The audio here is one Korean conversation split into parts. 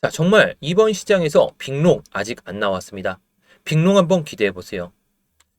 자, 정말 이번 시장에서 빅롱 아직 안 나왔습니다. 빅롱 한번 기대해 보세요.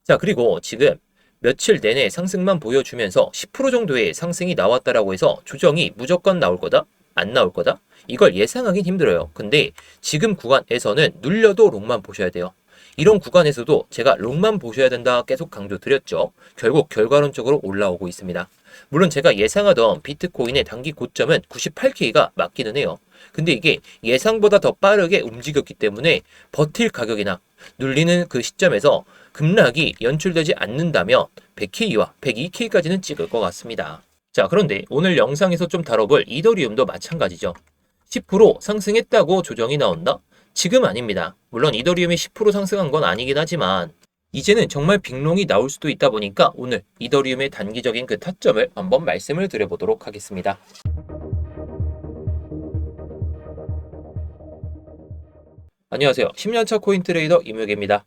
자, 그리고 지금 며칠 내내 상승만 보여주면서 10% 정도의 상승이 나왔다라고 해서 조정이 무조건 나올 거다? 안 나올 거다? 이걸 예상하긴 힘들어요. 근데 지금 구간에서는 눌려도 롱만 보셔야 돼요. 이런 구간에서도 제가 롱만 보셔야 된다 계속 강조드렸죠. 결국 결과론적으로 올라오고 있습니다. 물론 제가 예상하던 비트코인의 단기 고점은 98K가 맞기는 해요. 근데 이게 예상보다 더 빠르게 움직였기 때문에 버틸 가격이나 눌리는 그 시점에서 급락이 연출되지 않는다면 100K와 102K까지는 찍을 것 같습니다. 자, 그런데 오늘 영상에서 좀 다뤄볼 이더리움도 마찬가지죠. 10% 상승했다고 조정이 나온다? 지금 아닙니다. 물론 이더리움이 10% 상승한 건 아니긴 하지만 이제는 정말 빅롱이 나올 수도 있다 보니까 오늘 이더리움의 단기적인 그 타점을 한번 말씀을 드려보도록 하겠습니다. 안녕하세요. 10년차 코인트레이더 임혁입니다.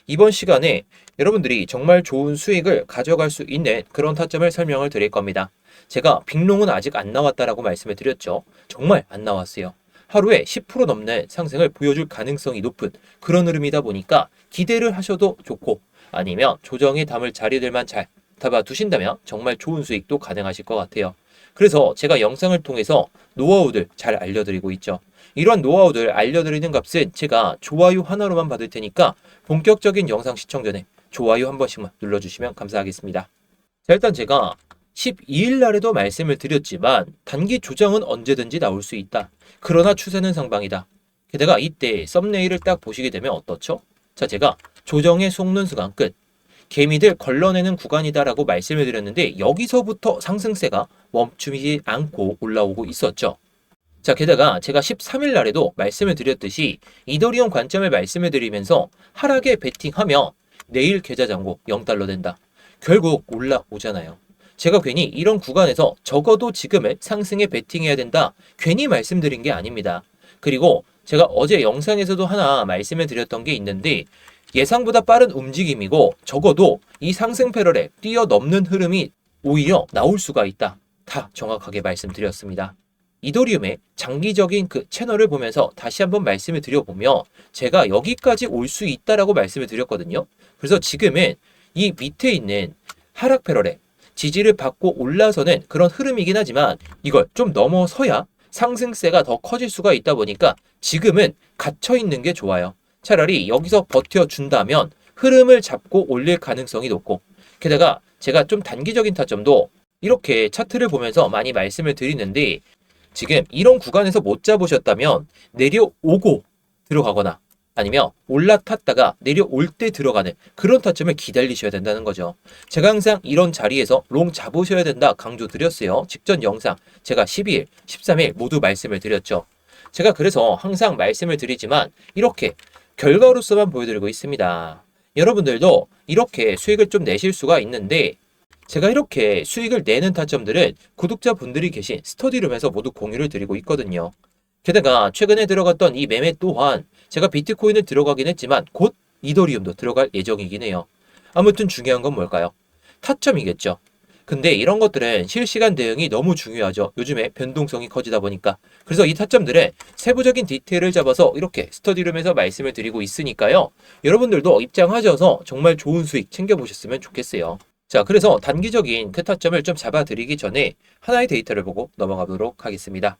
이번 시간에 여러분들이 정말 좋은 수익을 가져갈 수 있는 그런 타점을 설명을 드릴 겁니다. 제가 빅롱은 아직 안 나왔다라고 말씀을 드렸죠. 정말 안 나왔어요. 하루에 10% 넘는 상승을 보여줄 가능성이 높은 그런 흐름이다 보니까 기대를 하셔도 좋고 아니면 조정에 담을 자리들만 잘 잡아두신다면 정말 좋은 수익도 가능하실 것 같아요. 그래서 제가 영상을 통해서 노하우들 잘 알려드리고 있죠. 이런 노하우들 알려드리는 값은 제가 좋아요 하나로만 받을 테니까 본격적인 영상 시청 전에 좋아요 한 번씩만 눌러주시면 감사하겠습니다. 자, 일단 제가 12일 날에도 말씀을 드렸지만 단기 조정은 언제든지 나올 수 있다. 그러나 추세는 상방이다. 게다가 이때 썸네일을 딱 보시게 되면 어떻죠? 자, 제가 조정의 속는 수간 끝. 개미들 걸러내는 구간이다라고 말씀을 드렸는데 여기서부터 상승세가 멈추지 않고 올라오고 있었죠. 자, 게다가 제가 13일 날에도 말씀을 드렸듯이 이더리움 관점을 말씀을 드리면서 하락에 베팅하면 내일 계좌 잔고 0달러 된다. 결국 올라오잖아요. 제가 괜히 이런 구간에서 적어도 지금은 상승에 베팅해야 된다. 괜히 말씀드린 게 아닙니다. 그리고 제가 어제 영상에서도 하나 말씀을 드렸던 게 있는데 예상보다 빠른 움직임이고 적어도 이 상승 패러를 뛰어넘는 흐름이 오히려 나올 수가 있다. 다 정확하게 말씀드렸습니다. 이더리움의 장기적인 그 채널을 보면서 다시 한번 말씀을 드려보면 제가 여기까지 올 수 있다라고 말씀을 드렸거든요. 그래서 지금은 이 밑에 있는 하락 패러에 지지를 받고 올라서는 그런 흐름이긴 하지만 이걸 좀 넘어서야 상승세가 더 커질 수가 있다 보니까 지금은 갇혀 있는 게 좋아요. 차라리 여기서 버텨준다면 흐름을 잡고 올릴 가능성이 높고 게다가 제가 좀 단기적인 타점도 이렇게 차트를 보면서 많이 말씀을 드리는데 지금 이런 구간에서 못 잡으셨다면 내려오고 들어가거나 아니면 올라탔다가 내려올 때 들어가는 그런 타점을 기다리셔야 된다는 거죠. 제가 항상 이런 자리에서 롱 잡으셔야 된다 강조드렸어요. 직전 영상 제가 12일, 13일 모두 말씀을 드렸죠. 제가 그래서 항상 말씀을 드리지만 이렇게 결과로서만 보여드리고 있습니다. 여러분들도 이렇게 수익을 좀 내실 수가 있는데 제가 이렇게 수익을 내는 타점들은 구독자분들이 계신 스터디룸에서 모두 공유를 드리고 있거든요. 게다가 최근에 들어갔던 이 매매 또한 제가 비트코인을 들어가긴 했지만 곧 이더리움도 들어갈 예정이긴 해요. 아무튼 중요한 건 뭘까요? 타점이겠죠. 근데 이런 것들은 실시간 대응이 너무 중요하죠. 요즘에 변동성이 커지다 보니까. 그래서 이 타점들은 세부적인 디테일을 잡아서 이렇게 스터디룸에서 말씀을 드리고 있으니까요. 여러분들도 입장하셔서 정말 좋은 수익 챙겨보셨으면 좋겠어요. 자, 그래서 단기적인 그 타점을 좀 잡아드리기 전에 하나의 데이터를 보고 넘어가 보도록 하겠습니다.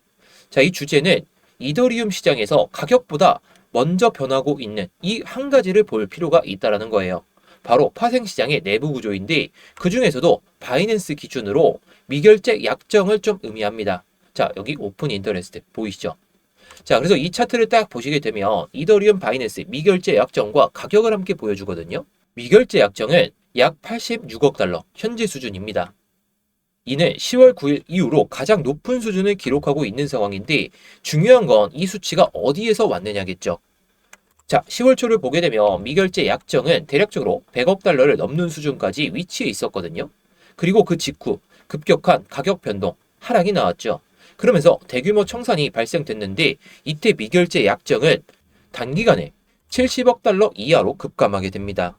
자, 이 주제는 이더리움 시장에서 가격보다 먼저 변하고 있는 이 한 가지를 볼 필요가 있다는 거예요. 바로 파생시장의 내부 구조인데 그 중에서도 바이낸스 기준으로 미결제 약정을 좀 의미합니다. 자, 여기 오픈 인터레스트 보이시죠? 자, 그래서 이 차트를 딱 보시게 되면 이더리움 바이낸스 미결제 약정과 가격을 함께 보여주거든요. 미결제 약정은 약 86억 달러 현재 수준입니다. 이는 10월 9일 이후로 가장 높은 수준을 기록하고 있는 상황인데 중요한 건 이 수치가 어디에서 왔느냐겠죠. 자, 10월 초를 보게 되면 미결제 약정은 대략적으로 100억 달러를 넘는 수준까지 위치해 있었거든요. 그리고 그 직후 급격한 가격 변동, 하락이 나왔죠. 그러면서 대규모 청산이 발생됐는데 이때 미결제 약정은 단기간에 70억 달러 이하로 급감하게 됩니다.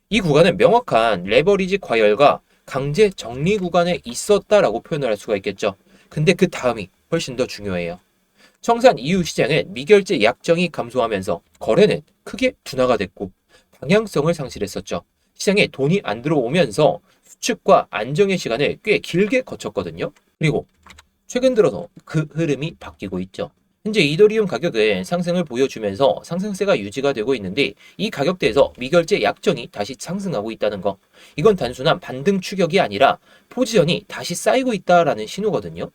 이 구간은 명확한 레버리지 과열과 강제 정리 구간에 있었다라고 표현을 할 수가 있겠죠. 근데 그 다음이 훨씬 더 중요해요. 청산 이후 시장은 미결제 약정이 감소하면서 거래는 크게 둔화가 됐고 방향성을 상실했었죠. 시장에 돈이 안 들어오면서 수축과 안정의 시간을 꽤 길게 거쳤거든요. 그리고 최근 들어서 그 흐름이 바뀌고 있죠. 현재 이더리움 가격은 상승을 보여주면서 상승세가 유지가 되고 있는데 이 가격대에서 미결제 약정이 다시 상승하고 있다는 거. 이건 단순한 반등 추격이 아니라 포지션이 다시 쌓이고 있다라는 신호거든요.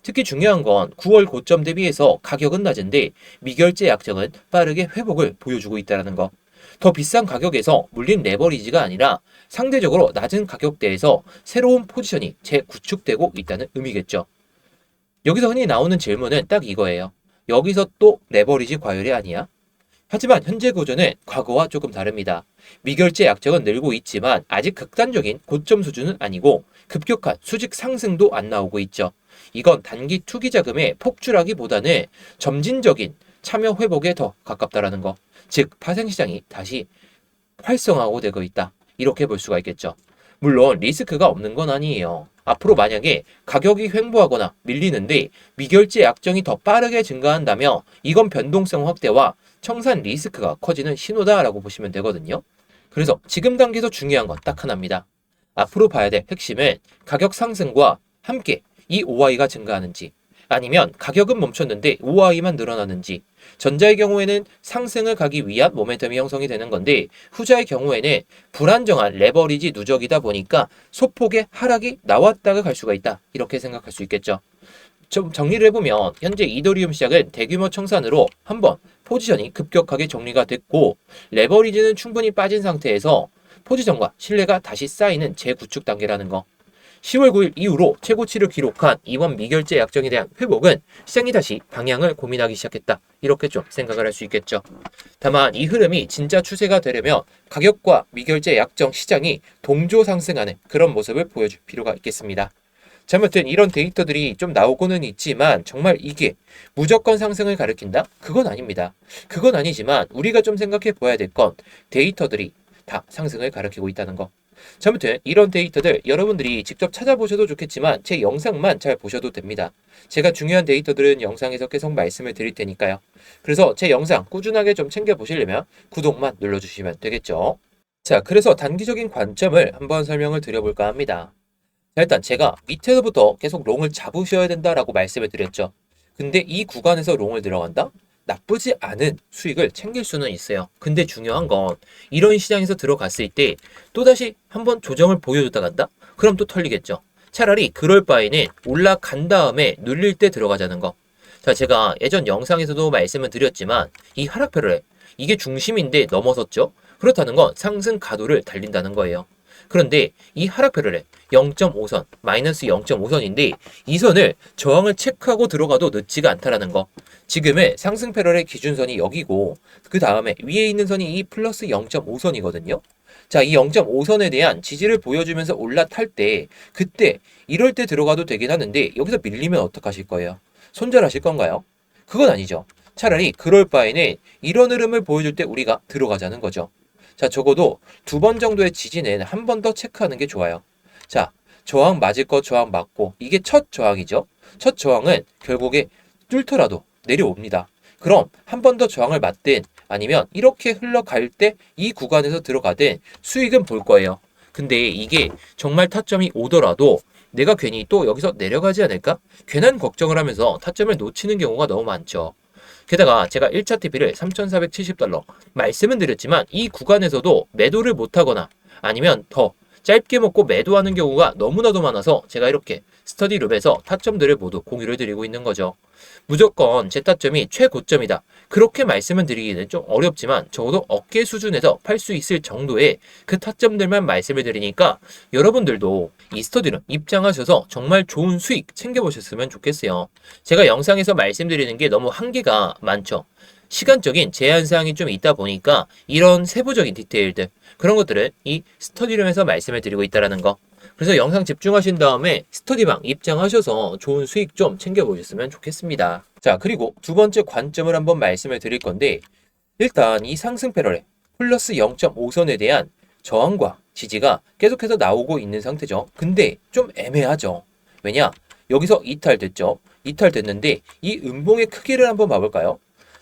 특히 중요한 건 9월 고점 대비해서 가격은 낮은데 미결제 약정은 빠르게 회복을 보여주고 있다는 거. 더 비싼 가격에서 물린 레버리지가 아니라 상대적으로 낮은 가격대에서 새로운 포지션이 재구축되고 있다는 의미겠죠. 여기서 흔히 나오는 질문은 딱 이거예요. 여기서 또 레버리지 과열이 아니야? 하지만 현재 구조는 과거와 조금 다릅니다. 미결제 약정은 늘고 있지만 아직 극단적인 고점 수준은 아니고 급격한 수직 상승도 안 나오고 있죠. 이건 단기 투기 자금의 폭주라기보다는 점진적인 참여 회복에 더 가깝다라는 거. 즉 파생시장이 다시 활성화하고 되고 있다. 이렇게 볼 수가 있겠죠. 물론 리스크가 없는 건 아니에요. 앞으로 만약에 가격이 횡보하거나 밀리는데 미결제 약정이 더 빠르게 증가한다면 이건 변동성 확대와 청산 리스크가 커지는 신호다라고 보시면 되거든요. 그래서 지금 단계에서 중요한 건 딱 하나입니다. 앞으로 봐야 될 핵심은 가격 상승과 함께 이 OI가 증가하는지 아니면 가격은 멈췄는데 OI만 늘어나는지 전자의 경우에는 상승을 가기 위한 모멘텀이 형성이 되는 건데 후자의 경우에는 불안정한 레버리지 누적이다 보니까 소폭의 하락이 나왔다가 갈 수가 있다. 이렇게 생각할 수 있겠죠. 좀 정리를 해보면 현재 이더리움 시장은 대규모 청산으로 한번 포지션이 급격하게 정리가 됐고 레버리지는 충분히 빠진 상태에서 포지션과 신뢰가 다시 쌓이는 재구축 단계라는 거. 10월 9일 이후로 최고치를 기록한 이번 미결제 약정에 대한 회복은 시장이 다시 방향을 고민하기 시작했다. 이렇게 좀 생각을 할 수 있겠죠. 다만 이 흐름이 진짜 추세가 되려면 가격과 미결제 약정 시장이 동조 상승하는 그런 모습을 보여줄 필요가 있겠습니다. 자, 아무튼 이런 데이터들이 좀 나오고는 있지만 정말 이게 무조건 상승을 가리킨다? 그건 아닙니다. 그건 아니지만 우리가 좀 생각해 봐야 될 건 데이터들이 다 상승을 가리키고 있다는 거. 자, 아무튼 이런 데이터들 여러분들이 직접 찾아보셔도 좋겠지만 제 영상만 잘 보셔도 됩니다. 제가 중요한 데이터들은 영상에서 계속 말씀을 드릴 테니까요. 그래서 제 영상 꾸준하게 좀 챙겨보시려면 구독만 눌러주시면 되겠죠. 자, 그래서 단기적인 관점을 한번 설명을 드려볼까 합니다. 자, 일단 제가 밑에서부터 계속 롱을 잡으셔야 된다라고 말씀을 드렸죠. 근데 이 구간에서 롱을 들어간다? 나쁘지 않은 수익을 챙길 수는 있어요. 근데 중요한 건 이런 시장에서 들어갔을 때 또다시 한번 조정을 보여줬다 간다? 그럼 또 털리겠죠. 차라리 그럴 바에는 올라간 다음에 눌릴 때 들어가자는 거. 자, 제가 예전 영상에서도 말씀을 드렸지만 이 하락 패러렐 이게 중심인데 넘어섰죠. 그렇다는 건 상승 가도를 달린다는 거예요. 그런데 이 하락 패러렐 0.5선, 마이너스 0.5선인데 이 선을 저항을 체크하고 들어가도 늦지가 않다라는 거. 지금의 상승 패러렐 기준선이 여기고 그 다음에 위에 있는 선이 이 플러스 0.5선이거든요. 자, 이 0.5선에 대한 지지를 보여주면서 올라탈 때 그때 이럴 때 들어가도 되긴 하는데 여기서 밀리면 어떡하실 거예요? 손절하실 건가요? 그건 아니죠. 차라리 그럴 바에는 이런 흐름을 보여줄 때 우리가 들어가자는 거죠. 자, 적어도 2번 정도의 지지는 한 번 더 체크하는 게 좋아요. 자, 저항 맞을 거 저항 맞고 이게 첫 저항이죠. 첫 저항은 결국에 뚫더라도 내려옵니다. 그럼 한 번 더 저항을 맞든 아니면 이렇게 흘러갈 때 이 구간에서 들어가든 수익은 볼 거예요. 근데 이게 정말 타점이 오더라도 내가 괜히 또 여기서 내려가지 않을까? 괜한 걱정을 하면서 타점을 놓치는 경우가 너무 많죠. 게다가 제가 1차 TP를 3,470달러 말씀은 드렸지만 이 구간에서도 매도를 못하거나 아니면 더 짧게 먹고 매도하는 경우가 너무나도 많아서 제가 이렇게 스터디룸에서 타점들을 모두 공유를 드리고 있는 거죠. 무조건 제 타점이 최고점이다. 그렇게 말씀을 드리기는 좀 어렵지만 적어도 어깨 수준에서 팔 수 있을 정도의 그 타점들만 말씀을 드리니까 여러분들도 이 스터디룸 입장하셔서 정말 좋은 수익 챙겨보셨으면 좋겠어요. 제가 영상에서 말씀드리는 게 너무 한계가 많죠. 시간적인 제한사항이 좀 있다 보니까 이런 세부적인 디테일들 그런 것들은 이 스터디룸에서 말씀을 드리고 있다는 거. 그래서 영상 집중하신 다음에 스터디방 입장하셔서 좋은 수익 좀 챙겨보셨으면 좋겠습니다. 자, 그리고 두 번째 관점을 한번 말씀을 드릴 건데 일단 이 상승 패러렐 플러스 0.5선에 대한 저항과 지지가 계속해서 나오고 있는 상태죠. 근데 좀 애매하죠. 왜냐? 여기서 이탈됐죠. 이탈됐는데 이 음봉의 크기를 한번 봐볼까요?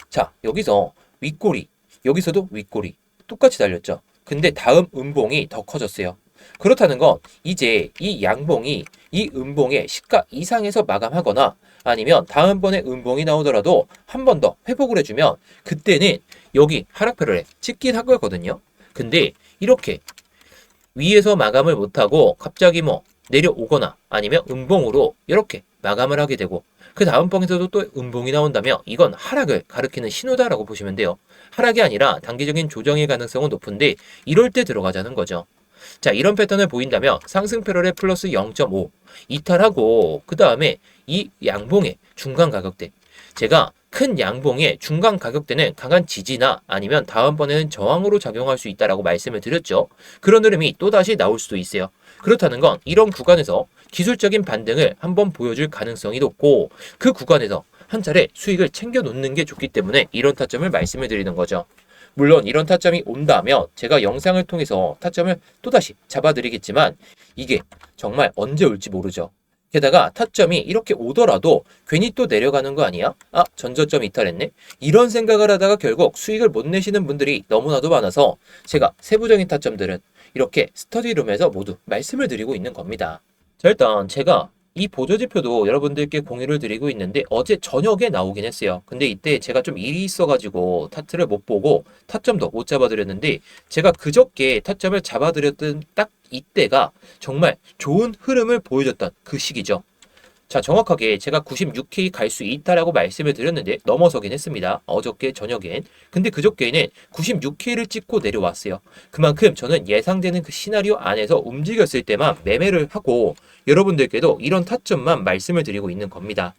자, 여기서 윗꼬리, 여기서도 윗꼬리 똑같이 달렸죠. 근데 다음 음봉이 더 커졌어요. 그렇다는 건 이제 이 양봉이 이 음봉의 시가 이상에서 마감하거나 아니면 다음번에 음봉이 나오더라도 한 번 더 회복을 해주면 그때는 여기 하락 패러에 찍긴 할 거거든요. 근데 이렇게 위에서 마감을 못하고 갑자기 뭐 내려오거나 아니면 음봉으로 이렇게 마감을 하게 되고 그 다음 봉에서도 또 음봉이 나온다면 이건 하락을 가리키는 신호다라고 보시면 돼요. 하락이 아니라 단기적인 조정의 가능성은 높은데 이럴 때 들어가자는 거죠. 자, 이런 패턴을 보인다면 상승 패러렐 플러스 0.5 이탈하고 그 다음에 이 양봉의 중간 가격대, 제가 큰 양봉의 중간 가격대는 강한 지지나 아니면 다음번에는 저항으로 작용할 수 있다라고 말씀을 드렸죠. 그런 흐름이 또다시 나올 수도 있어요. 그렇다는 건 이런 구간에서 기술적인 반등을 한번 보여줄 가능성이 높고 그 구간에서 한 차례 수익을 챙겨 놓는 게 좋기 때문에 이런 타점을 말씀을 드리는 거죠. 물론 이런 타점이 온다면 제가 영상을 통해서 타점을 또다시 잡아드리겠지만 이게 정말 언제 올지 모르죠. 게다가 타점이 이렇게 오더라도 괜히 또 내려가는 거 아니야? 아, 전저점 이탈했네? 이런 생각을 하다가 결국 수익을 못 내시는 분들이 너무나도 많아서 제가 세부적인 타점들은 이렇게 스터디룸에서 모두 말씀을 드리고 있는 겁니다. 자, 일단 제가 이 보조지표도 여러분들께 공유를 드리고 있는데 어제 저녁에 나오긴 했어요. 근데 이때 제가 좀 일이 있어가지고 타트를 못 보고 타점도 못 잡아드렸는데 제가 그저께 타점을 잡아드렸던 딱 이때가 정말 좋은 흐름을 보여줬던 그 시기죠. 자, 정확하게 제가 96K 갈 수 있다라고 말씀을 드렸는데 넘어서긴 했습니다. 어저께 저녁엔. 근데 그저께는 96K를 찍고 내려왔어요. 그만큼 저는 예상되는 그 시나리오 안에서 움직였을 때만 매매를 하고 여러분들께도 이런 타점만 말씀을 드리고 있는 겁니다.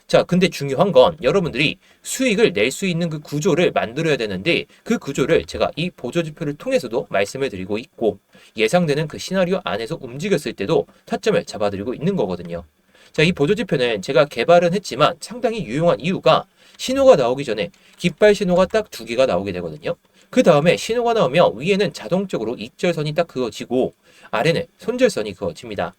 자, 근데 중요한 건 여러분들이 수익을 낼 수 있는 그 구조를 만들어야 되는데 그 구조를 제가 이 보조지표를 통해서도 말씀을 드리고 있고 예상되는 그 시나리오 안에서 움직였을 때도 타점을 잡아드리고 있는 거거든요. 자, 이 보조지표는 제가 개발은 했지만 상당히 유용한 이유가 신호가 나오기 전에 깃발 신호가 딱 2개가 나오게 되거든요. 그 다음에 신호가 나오면 위에는 자동적으로 익절선이 딱 그어지고 아래는 손절선이 그어집니다.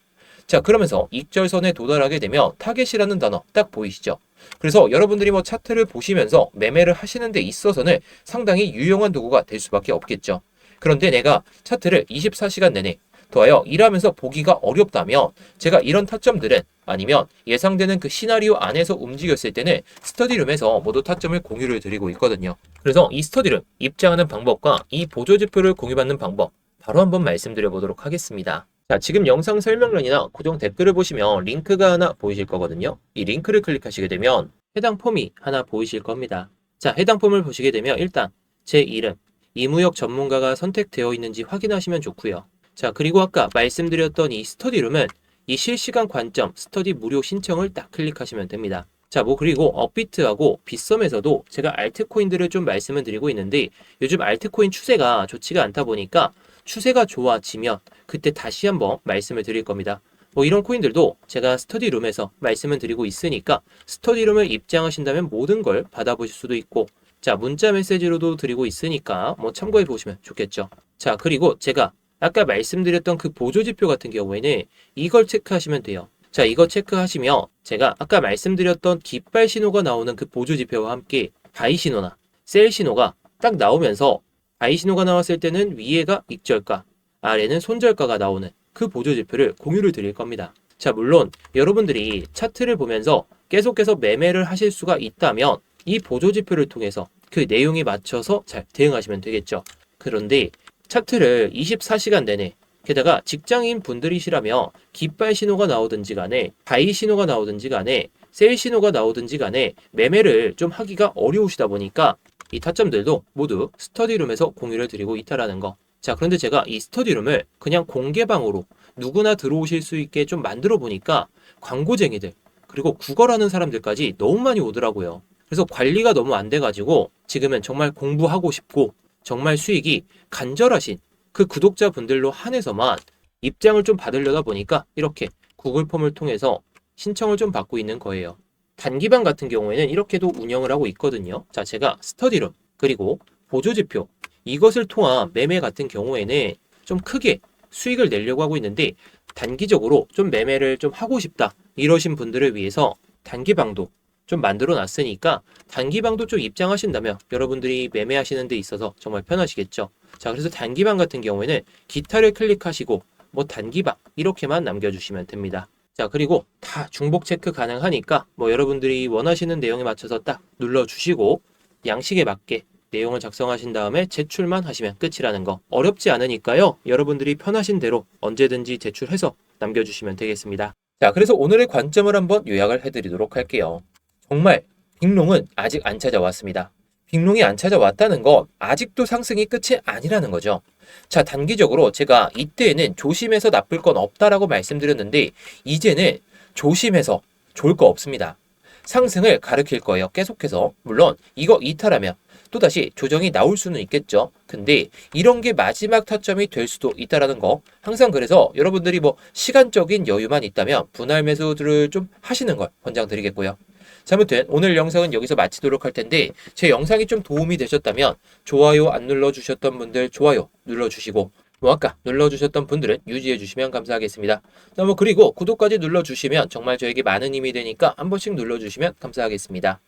자, 그러면서 익절선에 도달하게 되면 타겟이라는 단어 딱 보이시죠? 그래서 여러분들이 뭐 차트를 보시면서 매매를 하시는 데 있어서는 상당히 유용한 도구가 될 수밖에 없겠죠. 그런데 내가 차트를 24시간 내내 더하여 일하면서 보기가 어렵다면 제가 이런 타점들은 아니면 예상되는 그 시나리오 안에서 움직였을 때는 스터디룸에서 모두 타점을 공유를 드리고 있거든요. 그래서 이 스터디룸 입장하는 방법과 이 보조지표를 공유받는 방법 바로 한번 말씀드려 보도록 하겠습니다. 자, 지금 영상 설명란이나 고정 댓글을 보시면 링크가 하나 보이실 거거든요. 이 링크를 클릭하시게 되면 해당 폼이 하나 보이실 겁니다. 자, 해당 폼을 보시게 되면 일단 제 이름, 이무역 전문가가 선택되어 있는지 확인하시면 좋고요. 자, 그리고 아까 말씀드렸던 이 스터디룸은 이 실시간 관점 스터디 무료 신청을 딱 클릭하시면 됩니다. 자, 뭐 그리고 업비트하고 빗썸에서도 제가 알트코인들을 좀 말씀을 드리고 있는데 요즘 알트코인 추세가 좋지가 않다 보니까 추세가 좋아지면 그때 다시 한번 말씀을 드릴 겁니다. 뭐 이런 코인들도 제가 스터디룸에서 말씀을 드리고 있으니까 스터디룸을 입장하신다면 모든 걸 받아보실 수도 있고 자, 문자 메시지로도 드리고 있으니까 뭐 참고해 보시면 좋겠죠. 자, 그리고 제가 아까 말씀드렸던 그 보조지표 같은 경우에는 이걸 체크하시면 돼요. 자, 이거 체크하시면 제가 아까 말씀드렸던 깃발 신호가 나오는 그 보조지표와 함께 바이 신호나 셀 신호가 딱 나오면서 바이 신호가 나왔을 때는 위에가 익절가, 아래는 손절가가 나오는 그 보조지표를 공유를 드릴 겁니다. 자, 물론 여러분들이 차트를 보면서 계속해서 매매를 하실 수가 있다면 이 보조지표를 통해서 그 내용에 맞춰서 잘 대응하시면 되겠죠. 그런데 차트를 24시간 내내 게다가 직장인 분들이시라면 깃발 신호가 나오든지 간에 바이 신호가 나오든지 간에 셀 신호가 나오든지 간에 매매를 좀 하기가 어려우시다 보니까 이 타점들도 모두 스터디룸에서 공유를 드리고 있다라는 거. 자, 그런데 제가 이 스터디룸을 그냥 공개방으로 누구나 들어오실 수 있게 좀 만들어 보니까 광고쟁이들 그리고 구걸하는 사람들까지 너무 많이 오더라고요. 그래서 관리가 너무 안 돼가지고 지금은 정말 공부하고 싶고 정말 수익이 간절하신 그 구독자분들로 한해서만 입장을 좀 받으려다 보니까 이렇게 구글 폼을 통해서 신청을 좀 받고 있는 거예요. 단기방 같은 경우에는 이렇게도 운영을 하고 있거든요. 자, 제가 스터디룸 그리고 보조지표 이것을 통한 매매 같은 경우에는 좀 크게 수익을 내려고 하고 있는데 단기적으로 좀 매매를 좀 하고 싶다 이러신 분들을 위해서 단기방도 좀 만들어 놨으니까 단기방도 좀 입장하신다면 여러분들이 매매하시는 데 있어서 정말 편하시겠죠. 자, 그래서 단기방 같은 경우에는 기타를 클릭하시고 뭐 단기방 이렇게만 남겨주시면 됩니다. 자, 그리고 다 중복 체크 가능하니까 뭐 여러분들이 원하시는 내용에 맞춰서 딱 눌러주시고 양식에 맞게 내용을 작성하신 다음에 제출만 하시면 끝이라는 거. 어렵지 않으니까요. 여러분들이 편하신 대로 언제든지 제출해서 남겨주시면 되겠습니다. 자, 그래서 오늘의 관점을 한번 요약을 해드리도록 할게요. 정말 빅롱은 아직 안 찾아왔습니다. 빅롱이 안 찾아왔다는 건 아직도 상승이 끝이 아니라는 거죠. 자, 단기적으로 제가 이때에는 조심해서 나쁠 건 없다라고 말씀드렸는데 이제는 조심해서 좋을 거 없습니다. 상승을 가르칠 거예요. 계속해서. 물론 이거 이탈하면 또다시 조정이 나올 수는 있겠죠. 근데 이런 게 마지막 타점이 될 수도 있다라는 거. 항상 그래서 여러분들이 뭐 시간적인 여유만 있다면 분할 매수들을 좀 하시는 걸 권장드리겠고요. 자, 아무튼 오늘 영상은 여기서 마치도록 할 텐데 제 영상이 좀 도움이 되셨다면 좋아요 안 눌러주셨던 분들 좋아요 눌러주시고 뭐 아까 눌러주셨던 분들은 유지해주시면 감사하겠습니다. 자, 뭐 그리고 구독까지 눌러주시면 정말 저에게 많은 힘이 되니까 한 번씩 눌러주시면 감사하겠습니다.